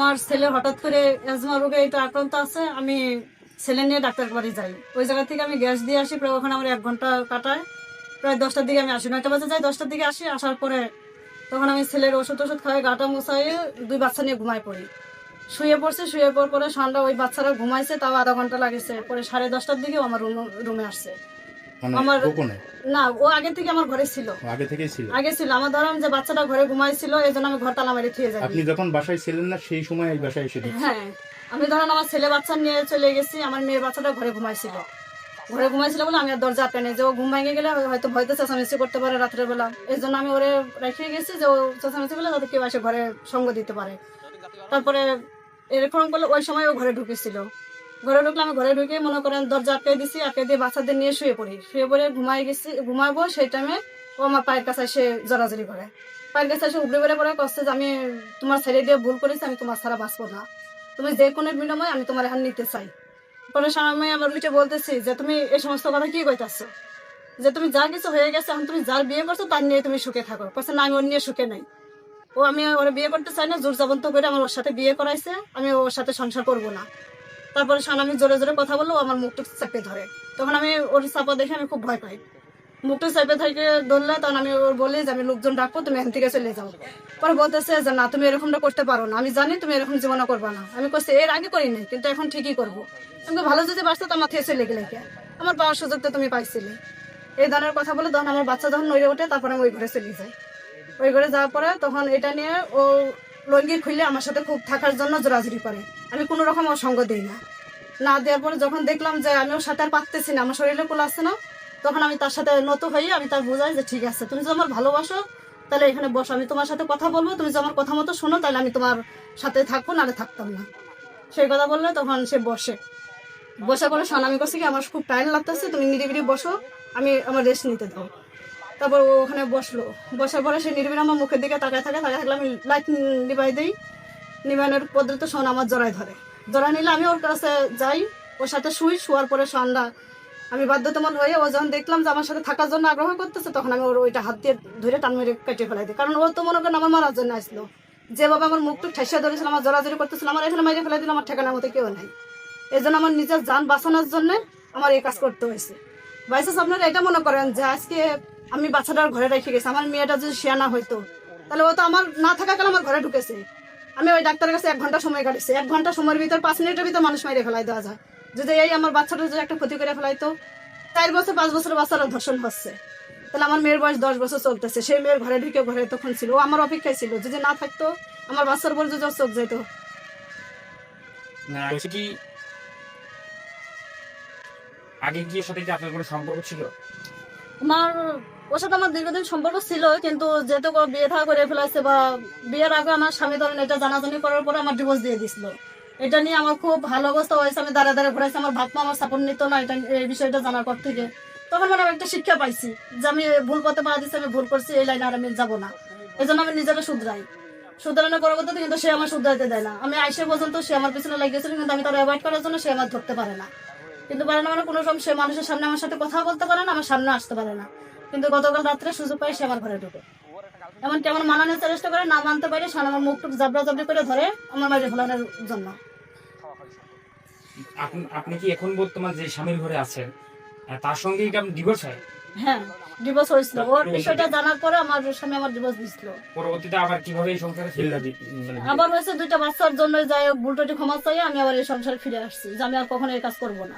আমার ছেলে হঠাৎ করে অ্যাজমা রোগে এটা আক্রান্ত আছে। আমি ছেলে নিয়ে ডাক্তার বাড়ি যাই। ওই জায়গা থেকে আমি গ্যাস দিয়ে আসি, প্রায় ওখানে আমার 1 ঘন্টা কাটায়। প্রায় 10টার দিকে আমি আসি, 9টা বাজে যাই, 10টার দিকে আসি। আসার পরে তখন আমি ছেলের ওষুধ খাওয়াই, গাটা মুছাইয়ে 2 বাচ্চা নিয়ে ঘুমায় পড়ি। শুয়ে পড়ছি, শুয়ে পড়ার পরে সন্ধ্যা ওই বাচ্চারা ঘুমাইছে, তাও আধা ঘন্টা লাগেছে। পরে 10:30টার দিকে আমার রুমে আসছে। আমার না, ও আগে থেকে আমার ঘরে ছিল, আগে ছিল। আমার ধরুন যে বাচ্চাটা ঘরে ঘুমাইছিল, এই জন্য আমি ঘর তালা মেরে থুয়ে যাই। আপনি যখন বাসায় ছিলেন না সেই সময় এই বাসায় এসে দেখছেন? হ্যাঁ, আমি ধরুন আমার ছেলে বাচ্চা নিয়ে চলে গেছি, আমার মেয়ে বাচ্চাটা ঘরে ঘুমাইছিল বলে আমি আর দরজা আটকে নেই, যে ও ঘুম ভেঙে গেলে হয়তো ভয়তে চেঁচামেচি করতে পারে রাত্রের বেলা। এই জন্য আমি ওরে রেখে গেছি যে ও চেঁচামেচি করলে যাতে কেউ এসে ঘরে সঙ্গ দিতে পারে। তারপরে এরকম করলে ওই সময় ও ঘরে ঢুকেছিল। ঘরে ঢুকলে আমি ঘরে ঢুকে মনে করেন দরজা আটকে দিছি, আটকে দিয়ে বাচ্চাদের নিয়ে শুয়ে পড়ে ঘুমাবো। সেই টাইমে ও আমার পায়ের কাছে এসে জড়াজড়ি করে, পায়ের কাছে এসে উপরে বেড়ে পড়ে কষ্ট যে আমি তোমার ছেড়ে দিয়ে ভুল করেছি, আমি তোমার ছাড়া বাঁচবো না, তুমি যে কোনো বিনিময়ে আমি তোমার এখন নিতে চাই। পরে স্বামী আমার উঠে বলতেছি যে তুমি এই সমস্ত কথা কি কইতাছো, যে তুমি যা কিছু হয়ে গেছে, এখন তুমি যার বিয়ে করছো তার নিয়ে তুমি সুখে থাকো। বলছে না, আমি ওর নিয়ে সুখে নাই। আমি ওরা বিয়ে করতে চাই না, জোর জবরদস্ত করে আমার ওর সাথে বিয়ে করাইছে, আমি ওর সাথে সংসার করবো না। তারপরে স্বামী জোরে জোরে কথা বললো, আমার মুখটা চেপে ধরে। তখন আমি ওর চাপা দেখে আমি খুব ভয় পাই। মুখটা চেপে থেকে ধরলে তখন আমি ওর বলি যে আমি লোকজন ডাকবো, তুমি এখান থেকে চলে যাও। পরে বলতেছে যে না, তুমি এরকমটা করতে পারো না, আমি জানি তুমি এরকম জীবনে করবা না। আমি করছি এর আগে করি নাই, কিন্তু এখন ঠিকই করবো। তুমি ভালো যদি বাঁচতো তো আমার থেকে চলে গেলে, আমার পাওয়ার সুযোগ তো তুমি পাইছিলে। এই ধরনের কথা বলে তখন আমার বাচ্চা যখন নড়ে ওঠে, তারপরে আমি ওই ঘরে চলে যাই। ওই ঘরে যাওয়ার পরে তখন এটা নিয়ে ও লঙ্গি খুলে আমার সাথে খুব থাকার জন্য জোরাজুরি করে। আমি কোনো রকম ওর সঙ্গ দিই না দেওয়ার পরে যখন দেখলাম যে আমি ওর সাথে আর পারতেছি না, আমার শরীরে কোল আসছে না, তখন আমি তার সাথে নত হয়ে আমি তার বোঝাই যে ঠিক আছে, তুমি যদি আমার ভালোবাসো তাহলে এখানে বসো, আমি তোমার সাথে কথা বলবো, তুমি যদি আমার কথা মতো শোনো তাহলে আমি তোমার সাথে থাকবো, নাহলে থাকতাম না। সেই কথা বললে তখন সে বসে পরে আমি করছি কি, আমার খুব টায়ার্ড লাগতেছে, তুমি নিরিবিলি বসো, আমি আমার রেস্ট নিতে দাও। তারপর ও ওখানে বসার পরে সে নিরিবিলি আমার মুখের দিকে তাকায় থাকলে আমি লাইট নিবাই দিই। নিবানের পদ্ধতি শোন আমার জড়াই নিলে আমি ওর কাছে যাই, ওর সাথে শোয়ার পরে সন্ধ্যা আমি বাধ্যতামূল হয়ে ও যখন দেখলাম যে আমার সাথে থাকার জন্য আগ্রহ করতেছে, তখন আমি ওর ওইটা হাত দিয়ে ধরে টান মেরে কেটে ফেলাই দিই। কারণ ও তো মনে করেন আমার মারার জন্য আসলো, যেভাবে আমার মুখটা ঠেসিয়ে ধরেছিল, আমার জড়াজড়ি করতেছিল, আমার এখানে মেরে ফেলাই দিল, আমার ঠিকানার মতো কেউ নাই। এই জন্য আমার নিজের জান বাঁচানোর জন্য আমার এই কাজ করতে হয়েছে। বাইসাস আপনারা এটা মনে করেন যে আজকে আমি বাচ্চাটার ঘরে রেখে গেছি, আমার মেয়েটা যদি শেয়ানা হইতো তাহলে ও তো আমার না থাকাকাল আমার ঘরে ঢুকেছে। আমি ওই ডাক্তারের কাছে 1 ঘন্টা সময় কাটিয়েছি, 1 ঘন্টা সময়ের ভিতর 5 মিনিটের ভিতর মানুষ মেরে ফেলাই দেওয়া যায়। যদি এই আমার বাচ্চাটা যদি একটা ক্ষতি করে ফেলাইতো, 4 বছর 5 বছরের বাচ্চারা ধর্ষণ হচ্ছে, তাহলে আমার মেয়ের বয়স 10 বছর চলতেছে, সেই মেয়ের ঘরে ঢুকে ঘরে তখন ছিল, ও আমার অপেক্ষায় ছিল, যদি না থাকতো আমার বাচ্চার উপর যদি চোখ যেত। না কি আগে কি সাথে কি আপনার কোনো সম্পর্ক ছিল? আমার ওর সাথে আমার দীর্ঘদিন সম্পর্ক ছিল, কিন্তু যেহেতু ও বিয়ে থা করে ফেলাইছে, বা বিয়ের আগে আমার স্বামী ধরেন এটা জানাজানি করার পরে আমার ডিভোর্স দিয়ে দিছিল। এটা নিয়ে আমার খুব ভালো অবস্থা হয়েছে, আমি দাঁড়া ঘুরাইছি, আমার ভাত মা আমার সাপোর্ট নিত না। এটা এই বিষয়টা জানার পর থেকে তখন মানে আমি একটা শিক্ষা পাইছি যে আমি ভুল পথে পা দিচ্ছি, আমি ভুল করছি, এই লাইনে আর আমি যাবো না। এই জন্য আমি নিজেকে শুধরানোর পরবর্তীতে কিন্তু সে আমার শুধরাইতে দেয় না। আমি আইসে পর্যন্ত সে আমার পিছনে লাগিয়েছিল, কিন্তু আমি তার অ্যাভয়েড করার জন্য সে আমার ধরতে পারে না। কিন্তু পারে না মানে কোনো সময় সে মানুষের সামনে আমার সাথে কথা বলতে পারে না, আমার সামনে আসতে পারে না। কিন্তু গতকাল রাত্রে সুযোগ পাই সে আমার ঘরে ঢুকে, এমনকি আমার মানানোর চেষ্টা করে, না মানতে পারে সে আমার মুখটুক জাবড়ি করে ধরে আমার মাঝে ফেলানোর জন্য। আপনি কি এখন বর্তমান যে স্বামীর ঘরে আছেন তার সঙ্গে কি আপনি ডিভোর্স হয়? হ্যাঁ, ডিভোর্স হয়েছিল। ওর বিষয়টা জানার পরে আমার স্বামী আমার ডিভোর্স দিছিল। পরবর্তীতে আবার কিভাবে এই সংসারে ফিরলা? আবার হয়েছে 2টা বাচ্চার জন্য যাই ভুলটি ক্ষমা চাই, আমি আবার এই সংসারে ফিরে আসছি যে আমি আর কখনো এই কাজ করবো না।